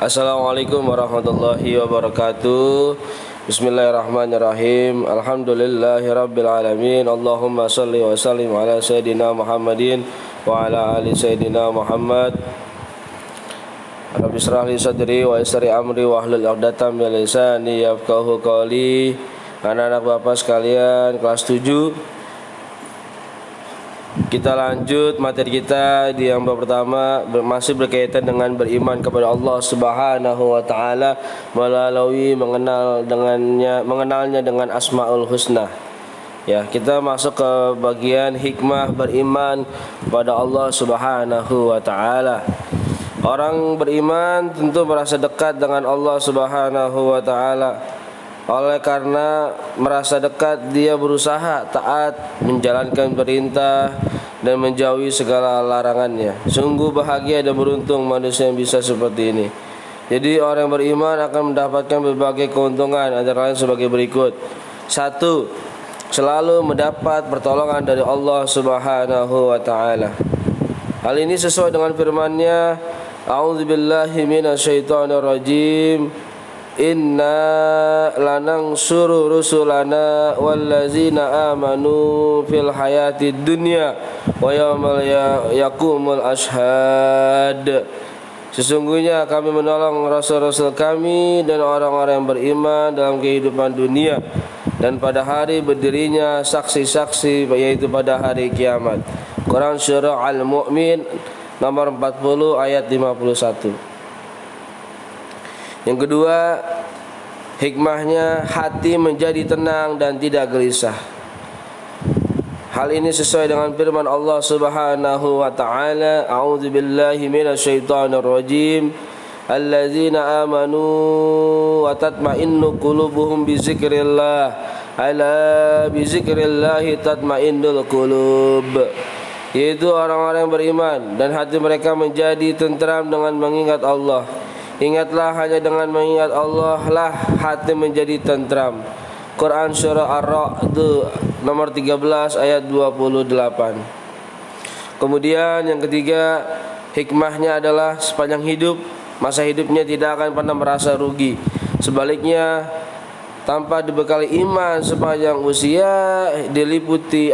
Assalamualaikum warahmatullahi wabarakatuh. Bismillahirrahmanirrahim. Alhamdulillahirabbil alamin. Allahumma shalli wa sallim ala sayidina Muhammadin wa ala ali sayidina Muhammad. Rabbi shrah li sadri wa yassir amri wa hlul 'uqdatam min lisani yafqahu qawli. Anak-anak Bapak sekalian, kelas 7. Kita lanjut materi kita di yang pertama, masih berkaitan dengan beriman kepada Allah Subhanahu wa taala melalui mengenalnya dengan Asmaul Husna. Ya, kita masuk ke bagian hikmah beriman kepada Allah Subhanahu wa taala. Orang beriman tentu merasa dekat dengan Allah Subhanahu wa taala. Oleh karena merasa dekat, dia berusaha taat, menjalankan perintah dan menjauhi segala larangannya. Sungguh bahagia dan beruntung manusia yang bisa seperti ini. Jadi orang yang beriman akan mendapatkan berbagai keuntungan, antara lain sebagai berikut. 1. Selalu mendapat pertolongan dari Allah Subhanahu wa taala. Hal ini sesuai dengan firman-Nya, A'udzubillahi minasyaitonirrajim. Inna lanansuru rusulana wallazina amanu fil hayatid dunya wa yawmal yaqumul ashhad. Sesungguhnya kami menolong rasul-rasul kami dan orang-orang yang beriman dalam kehidupan dunia dan pada hari berdirinya saksi-saksi, yaitu pada hari kiamat. Quran Surah Al-Mu'min nomor 40 ayat 51. Yang kedua, hikmahnya hati menjadi tenang dan tidak gelisah. Hal ini sesuai dengan firman Allah Subhanahu wa taala, A'udzubillahi minasyaitonirrajim. Allazina amanu wa tatma'innu qulubuhum bizikrillah. Ala bizikrillahi tatma'innul qulub. Yaitu orang-orang yang beriman dan hati mereka menjadi tenteram dengan mengingat Allah. Ingatlah, hanya dengan mengingat Allah lah hati menjadi tentram. Quran Surah Ar-Ra'd nomor 13 ayat 28. Kemudian yang ketiga, hikmahnya adalah sepanjang hidup, masa hidupnya tidak akan pernah merasa rugi. Sebaliknya, tanpa dibekali iman sepanjang usia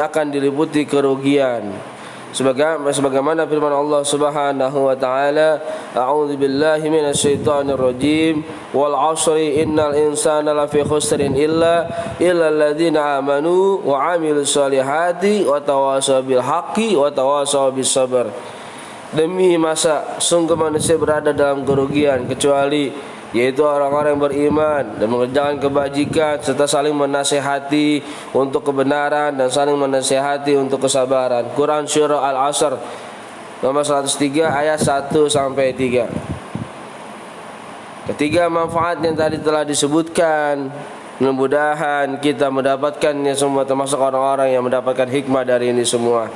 akan diliputi kerugian. Sebagaimana firman Allah Subhanahu wa taala, A'udzubillahi minasyaitonirrajim, wal 'ashri innal insana lafi khusrin illa alladzina amanu wa 'amilus solihati wa tawasaw bil haqqi wa tawasaw bis sabr. Demi masa sungguh manusia berada dalam kerugian, kecuali yaitu orang-orang yang beriman dan mengerjakan kebajikan serta saling menasihati untuk kebenaran dan saling menasihati untuk kesabaran. Quran Surah Al-Asr nomor 103 ayat 1 sampai 3. Ketiga manfaat yang tadi telah disebutkan, mudah-mudahan kita mendapatkannya semua, termasuk orang-orang yang mendapatkan hikmah dari ini semua.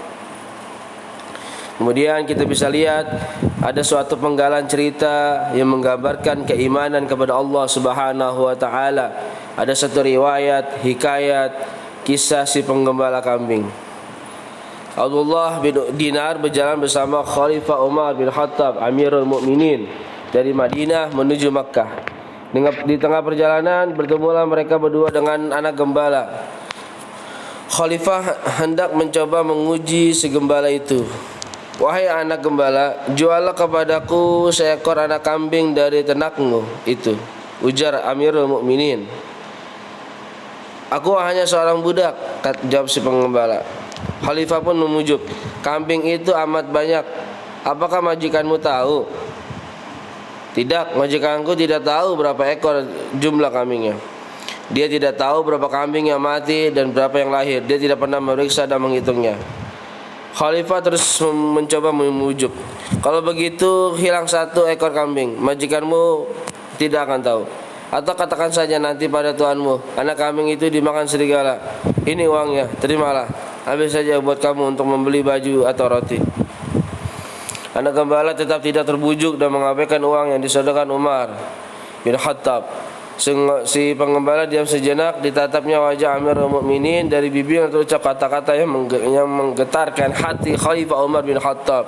Kemudian kita bisa lihat ada suatu penggalan cerita yang menggambarkan keimanan kepada Allah Subhanahu wa taala. Ada satu riwayat, hikayat, kisah si penggembala kambing. Abdullah bin Dinar berjalan bersama Khalifah Umar bin Khattab, Amirul Mukminin, dari Madinah menuju Makkah. Di tengah perjalanan bertemulah mereka berdua dengan anak gembala. Khalifah hendak mencoba menguji si gembala itu. Wahai anak gembala, juallah kepadaku seekor anak kambing dari ternakmu itu, ujar Amirul Mukminin. Aku hanya seorang budak, jawab si penggembala. Khalifah pun memujuk, kambing itu amat banyak. Apakah majikanmu tahu? Tidak, majikanku tidak tahu berapa ekor jumlah kambingnya. Dia tidak tahu berapa kambing yang mati dan berapa yang lahir. Dia tidak pernah memeriksa dan menghitungnya. Khalifah terus mencoba memujuk. Kalau begitu hilang satu ekor kambing, majikanmu tidak akan tahu. Atau katakan saja nanti pada tuanmu, anak kambing itu dimakan serigala. Ini uangnya, terimalah. Ambil saja buat kamu untuk membeli baju atau roti. Anak gembala tetap tidak terbujuk dan mengabaikan uang yang disodorkan Umar bin Khattab. Si pengembala diam sejenak, ditatapnya wajah Amirul Mukminin, dari bibirnya terucap kata-kata yang menggetarkan hati Khalifah Umar bin Khattab.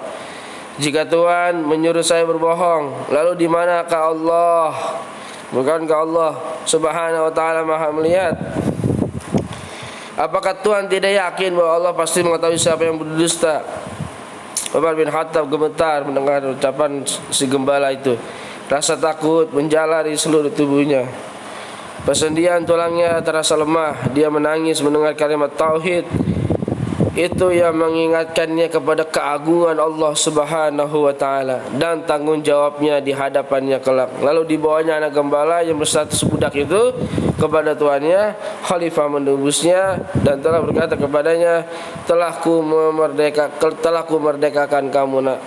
Jika Tuhan menyuruh saya berbohong, lalu di manakah Allah? Bukankah Allah Subhanahu wa taala Maha melihat? Apakah Tuhan tidak yakin bahwa Allah pasti mengetahui siapa yang berdusta? Umar bin Khattab gemetar mendengar ucapan si gembala itu. Rasa takut menjalari seluruh tubuhnya. Persendian tulangnya terasa lemah. Dia menangis mendengar kalimat tauhid. Itu yang mengingatkannya kepada keagungan Allah Subhanahu wa taala dan tanggung jawabnya di hadapannya kelak. Lalu dibawanya anak gembala yang berstatus budak itu kepada tuannya. Khalifah menembusnya dan telah berkata kepadanya, telah ku merdekakan kamu, nak.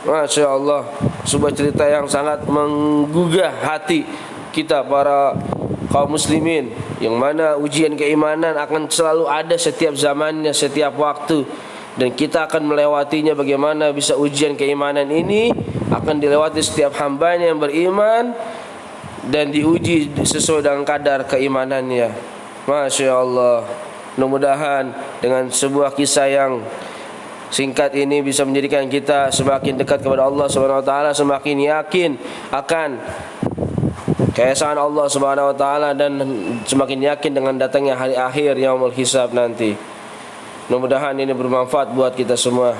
Masya Allah, sebuah cerita yang sangat menggugah hati kita para kaum muslimin, yang mana ujian keimanan akan selalu ada setiap zamannya, setiap waktu, dan kita akan melewatinya. Bagaimana bisa ujian keimanan ini akan dilewati setiap hambanya yang beriman dan diuji sesuai dengan kadar keimanannya. Masya Allah. Mudah-mudahan dengan sebuah kisah yang singkat ini bisa menjadikan kita semakin dekat kepada Allah Subhanahu wa taala, semakin yakin akan keesaan Allah Subhanahu wa taala dan semakin yakin dengan datangnya hari akhir yaumul hisab nanti. Mudah-mudahan ini bermanfaat buat kita semua.